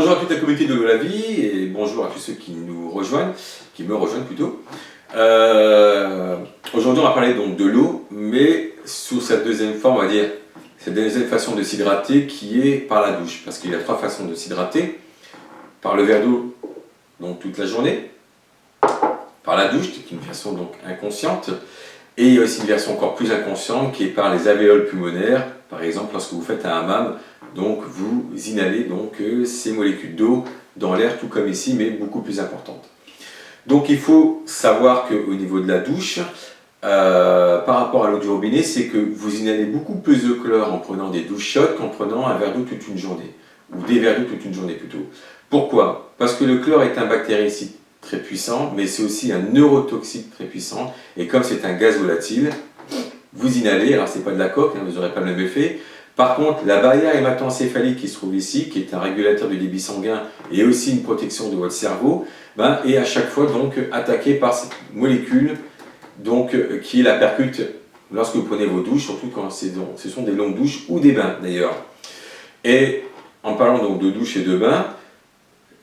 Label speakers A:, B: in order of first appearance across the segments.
A: Bonjour à toute la communauté de l'eau la vie et bonjour à tous ceux qui nous rejoignent, qui me rejoignent plutôt. Aujourd'hui on va parler donc de l'eau, mais sous sa deuxième forme, on va dire, cette deuxième façon de s'hydrater qui est par la douche. Parce qu'il y a trois façons de s'hydrater. Par le verre d'eau, donc toute la journée. Par la douche, qui est une façon donc inconsciente. Et il y a aussi une version encore plus inconsciente qui est par les alvéoles pulmonaires. Par exemple, lorsque vous faites un hammam, donc vous inhalez donc ces molécules d'eau dans l'air, tout comme ici, mais beaucoup plus importantes. Donc il faut savoir qu'au niveau de la douche, par rapport à l'eau du robinet, c'est que vous inhalez beaucoup plus de chlore en prenant des douches chaudes qu'en prenant un verre d'eau toute une journée, ou des verres d'eau toute une journée plutôt. Pourquoi? Parce que le chlore est un bactéricide très puissant, mais c'est aussi un neurotoxique très puissant, et comme c'est un gaz volatile, vous inhalez, alors c'est pas de la coke, vous n'aurez pas le même effet. Par contre, la barrière hémato-encéphalique qui se trouve ici, qui est un régulateur du débit sanguin et aussi une protection de votre cerveau, est à chaque fois donc attaquée par cette molécule donc, qui la percute lorsque vous prenez vos douches, surtout quand ce sont des longues douches ou des bains d'ailleurs. Et en parlant donc de douche et de bain,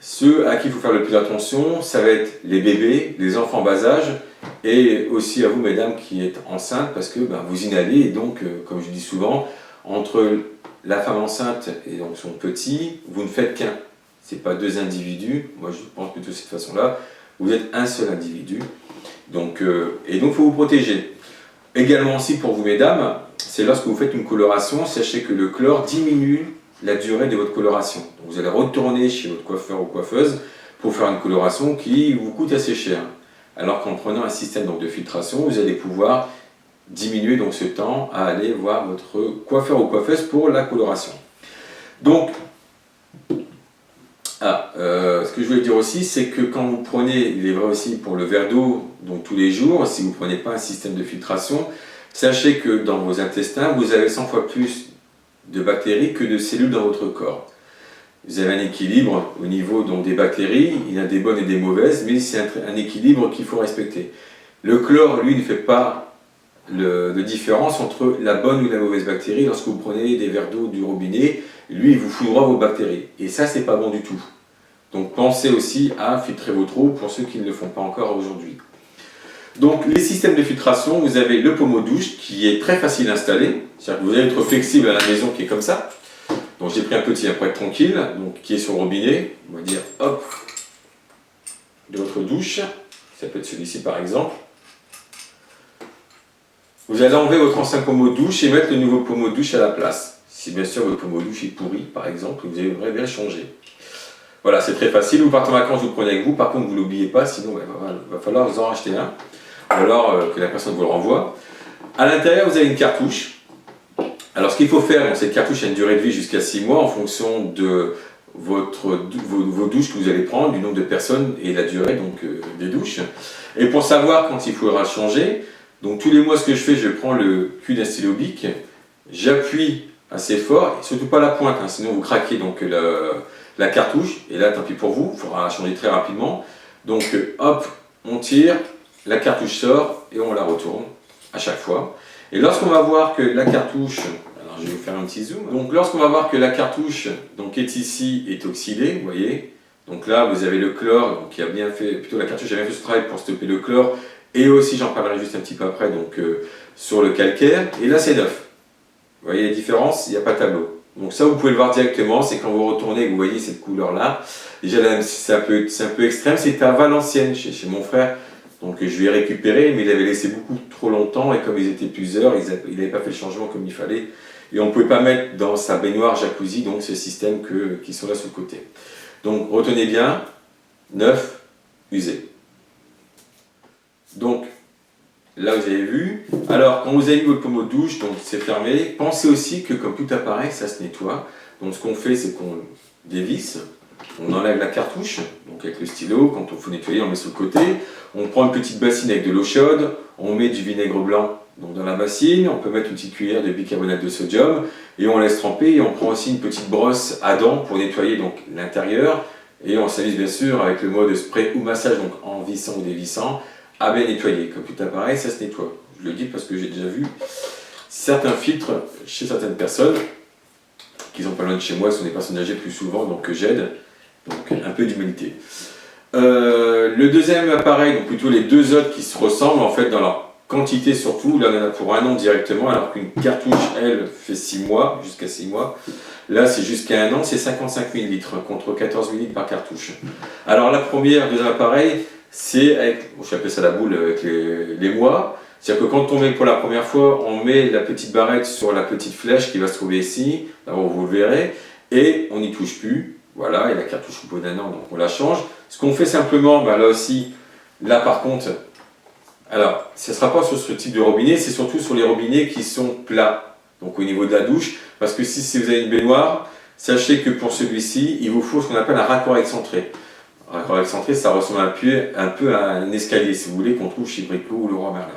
A: ceux à qui il faut faire le plus attention, ça va être les bébés, les enfants bas âge, et aussi à vous mesdames qui êtes enceintes, parce que vous inhalez, et donc, comme je dis souvent, entre la femme enceinte et donc son petit, vous ne faites qu'un. Ce n'est pas deux individus, moi je pense plutôt de cette façon-là, vous êtes un seul individu. Donc, et donc il faut vous protéger. Également aussi pour vous mesdames, c'est lorsque vous faites une coloration, sachez que le chlore diminue la durée de votre coloration. Donc vous allez retourner chez votre coiffeur ou coiffeuse pour faire une coloration qui vous coûte assez cher. Alors qu'en prenant un système donc, de filtration, vous allez pouvoir diminuer donc ce temps à aller voir votre coiffeur ou coiffeuse pour la coloration. Donc, ce que je voulais dire aussi, c'est que quand vous prenez, il est vrai aussi pour le verre d'eau, donc tous les jours, si vous ne prenez pas un système de filtration, sachez que dans vos intestins, vous avez 100 fois plus de bactéries que de cellules dans votre corps. Vous avez un équilibre au niveau donc, des bactéries, il y a des bonnes et des mauvaises, mais c'est un équilibre qu'il faut respecter. Le chlore, lui, ne fait pas de différence entre la bonne ou la mauvaise bactérie. Lorsque vous prenez des verres d'eau du robinet, lui, il vous foudroie vos bactéries. Et ça, c'est pas bon du tout. Donc pensez aussi à filtrer votre eau pour ceux qui ne le font pas encore aujourd'hui. Donc les systèmes de filtration, vous avez le pommeau de douche qui est très facile à installer. C'est-à-dire que vous allez être flexible à la maison qui est comme ça. Donc j'ai pris un petit pour être tranquille, donc qui est sur le robinet. On va dire hop, de votre douche. Ça peut être celui-ci par exemple. Vous allez enlever votre ancien pommeau de douche et mettre le nouveau pommeau de douche à la place. Si bien sûr votre pommeau de douche est pourri par exemple, vous aimeriez bien le changer. Voilà, c'est très facile. Vous partez en vacances, vous le prenez avec vous. Par contre, vous ne l'oubliez pas, sinon il va falloir vous en racheter un. Ou alors que la personne vous le renvoie. À l'intérieur, vous avez une cartouche. Alors, ce qu'il faut faire, cette cartouche a une durée de vie jusqu'à 6 mois en fonction de vos douches que vous allez prendre, du nombre de personnes et la durée donc, des douches. Et pour savoir quand il faudra changer, donc tous les mois, ce que je fais, je prends le cul d'un stylo bic, j'appuie assez fort, et surtout pas la pointe, sinon vous craquez donc, la cartouche, et là, tant pis pour vous, il faudra la changer très rapidement. Donc, hop, on tire, la cartouche sort, et on la retourne à chaque fois. Et lorsqu'on va voir que la cartouche, alors je vais vous faire un petit zoom, donc lorsqu'on va voir que la cartouche donc, est ici, est oxydée, vous voyez, donc là, vous avez le chlore, donc, qui a bien fait, plutôt la cartouche a bien fait ce travail pour stopper le chlore, et aussi, j'en parlerai juste un petit peu après, donc sur le calcaire, et là, c'est neuf. Vous voyez la différence, il n'y a pas de tableau. Donc ça, vous pouvez le voir directement, c'est quand vous retournez et que vous voyez cette couleur-là. Déjà, c'est un peu extrême, c'était à Valenciennes, chez mon frère. Donc je lui ai récupéré, mais il avait laissé beaucoup trop longtemps, et comme ils étaient plusieurs, il n'avait pas fait le changement comme il fallait. Et on ne pouvait pas mettre dans sa baignoire jacuzzi, donc ce système qui sont là sur le côté. Donc retenez bien, neuf, usé. Donc, là, vous avez vu. Alors, quand vous avez mis votre pommeau de douche, donc c'est fermé, pensez aussi que comme tout appareil, ça se nettoie. Donc, ce qu'on fait, c'est qu'on dévisse, on enlève la cartouche, donc avec le stylo, quand il faut nettoyer, on met sur le côté. On prend une petite bassine avec de l'eau chaude, on met du vinaigre blanc donc dans la bassine, on peut mettre une petite cuillère de bicarbonate de sodium, et on laisse tremper, et on prend aussi une petite brosse à dents pour nettoyer donc l'intérieur, et on s'amuse bien sûr avec le mode spray ou massage, donc en vissant ou dévissant, à bien nettoyer. Comme tout appareil, ça se nettoie. Je le dis parce que j'ai déjà vu certains filtres chez certaines personnes qui sont pas loin de chez moi, ce sont des personnes âgées plus souvent, donc que j'aide. donc un peu d'humidité. Le deuxième appareil, donc plutôt les deux autres qui se ressemblent en fait dans leur quantité surtout, là on en a pour un an directement, alors qu'une cartouche, elle, fait 6 mois, jusqu'à 6 mois. Là c'est jusqu'à un an, c'est 55 ml contre 14 ml par cartouche. Alors la première, deuxième appareil, c'est avec, j'appelle ça la boule avec les mois. C'est-à-dire que quand on met pour la première fois, on met la petite barrette sur la petite flèche qui va se trouver ici, d'abord vous le verrez, et on n'y touche plus. Voilà, et la cartouche au bout d'un an, donc on la change. Ce qu'on fait simplement, bah là aussi, là par contre, alors ce ne sera pas sur ce type de robinet, c'est surtout sur les robinets qui sont plats, donc au niveau de la douche, parce que si vous avez une baignoire, sachez que pour celui-ci, il vous faut ce qu'on appelle un raccord excentré. Un raccord excentré, ça ressemble un peu à un escalier, si vous voulez, qu'on trouve chez Brico ou Leroy Merlin.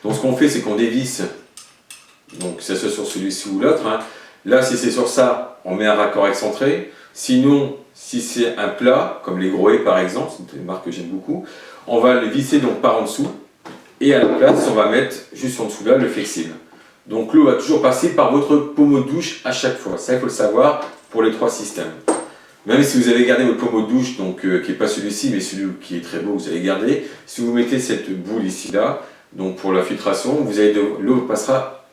A: Donc ce qu'on fait, c'est qu'on dévisse, donc que ce soit sur celui-ci ou l'autre. Hein. Là, si c'est sur ça, on met un raccord excentré. Sinon, si c'est un plat, comme les Grohe par exemple, c'est une marque que j'aime beaucoup, on va le visser donc par en dessous. Et à la place, on va mettre juste en dessous là le flexible. Donc l'eau va toujours passer par votre pommeau de douche à chaque fois. Ça, il faut le savoir pour les trois systèmes. Même si vous avez gardé votre pommeau de douche, donc, qui n'est pas celui-ci, mais celui qui est très beau, vous allez garder. Si vous mettez cette boule ici là, donc pour la filtration, l'eau passera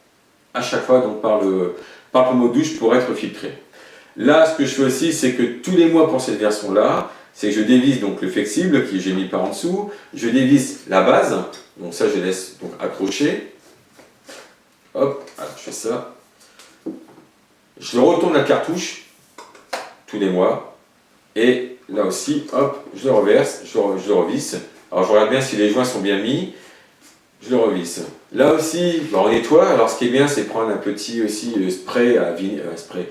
A: à chaque fois donc par le pommeau de douche pour être filtrée. Là, ce que je fais aussi, c'est que tous les mois pour cette version-là, c'est que je dévisse donc le flexible que j'ai mis par en dessous, je dévisse la base, donc ça je laisse donc accrocher. Hop, alors je fais ça. Je retourne la cartouche tous les mois et là aussi, hop, je le reverse, je le revisse. Alors je regarde bien si les joints sont bien mis. Je le revisse. Là aussi, bah, on nettoie. Alors ce qui est bien, c'est prendre un petit aussi spray à spray,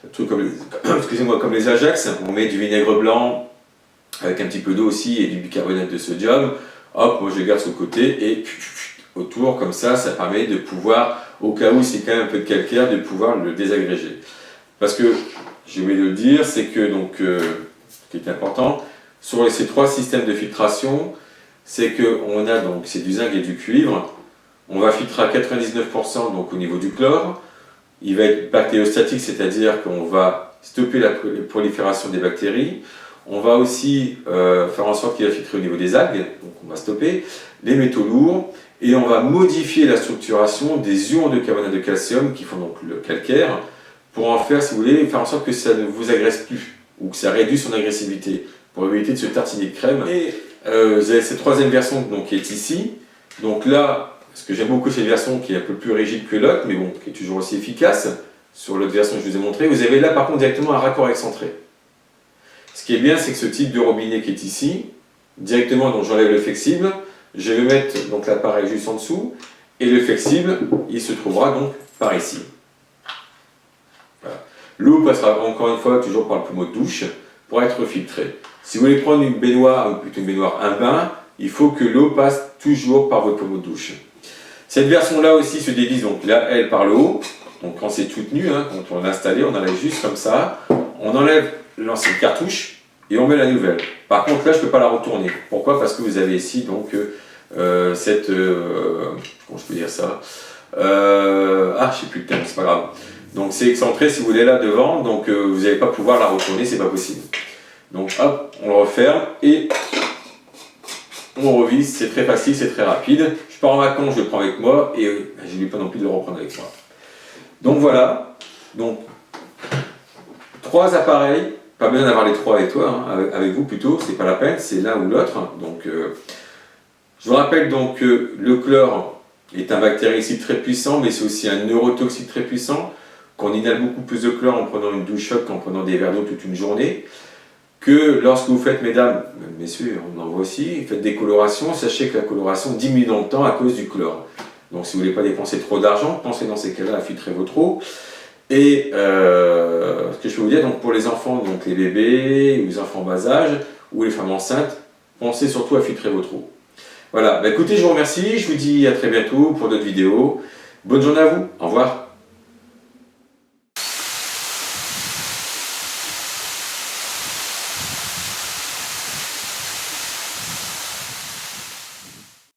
A: un truc comme excusez-moi, comme les Ajax. On met du vinaigre blanc avec un petit peu d'eau aussi et du bicarbonate de sodium. Hop, moi je le garde sur le côté et autour comme ça permet de pouvoir, au cas où c'est quand même un peu de calcaire, de pouvoir le désagréger. Parce que j'ai oublié de le dire, c'est que donc ce qui est important sur ces trois systèmes de filtration, c'est qu'on a donc c'est du zinc et du cuivre. On va filtrer à 99% donc au niveau du chlore. Il va être bactériostatique, c'est-à-dire qu'on va stopper la prolifération des bactéries. On va aussi faire en sorte qu'il va filtrer au niveau des algues, donc on va stopper les métaux lourds et on va modifier la structuration des ions de carbonate de calcium qui font donc le calcaire pour en faire, si vous voulez, faire en sorte que ça ne vous agresse plus ou que ça réduise son agressivité pour éviter de se tartiner de crème. Et vous avez cette troisième version donc, qui est ici. Donc là, ce que j'aime beaucoup cette version qui est un peu plus rigide que l'autre, mais bon, qui est toujours aussi efficace, sur l'autre version que je vous ai montré, vous avez là par contre directement un raccord excentré. Ce qui est bien, c'est que ce type de robinet qui est ici, directement, donc j'enlève le flexible, je vais mettre donc l'appareil juste en dessous, et le flexible, il se trouvera donc par ici. Voilà. L'eau passera encore une fois toujours par le pommeau de douche pour être filtrée. Si vous voulez prendre une baignoire, ou plutôt une baignoire, un bain, il faut que l'eau passe toujours par votre pommeau de douche. Cette version-là aussi se dévisse donc là, elle par le haut. Donc quand c'est tout nu, hein, quand on l'a installé, on enlève juste comme ça. On enlève l'ancienne cartouche et on met la nouvelle. Par contre là, je ne peux pas la retourner. Pourquoi? Parce que vous avez ici donc cette... comment je peux dire ça? Je sais plus le terme, c'est pas grave. Donc c'est excentré si vous voulez là devant, donc vous n'allez pas pouvoir la retourner, c'est pas possible. Donc hop, on le referme et on revisse, c'est très facile, c'est très rapide. Je pars en vacances, je le prends avec moi et je n'ai pas non plus de le reprendre avec moi. Donc voilà, donc 3 appareils, pas besoin d'avoir les 3 avec toi, hein, avec vous plutôt, c'est pas la peine, c'est l'un ou l'autre. Donc je vous rappelle donc que le chlore est un bactéricide très puissant, mais c'est aussi un neurotoxique très puissant, qu'on inhale beaucoup plus de chlore en prenant une douche chaude qu'en prenant des verres d'eau toute une journée. Que lorsque vous faites, mesdames, messieurs, on en voit aussi, faites des colorations, sachez que la coloration diminue dans le temps à cause du chlore. Donc si vous ne voulez pas dépenser trop d'argent, pensez dans ces cas-là à filtrer votre eau. Et ce que je peux vous dire, donc pour les enfants, donc les bébés, les enfants en bas âge, ou les femmes enceintes, pensez surtout à filtrer votre eau. Voilà, écoutez, je vous remercie, je vous dis à très bientôt pour d'autres vidéos. Bonne journée à vous, au revoir.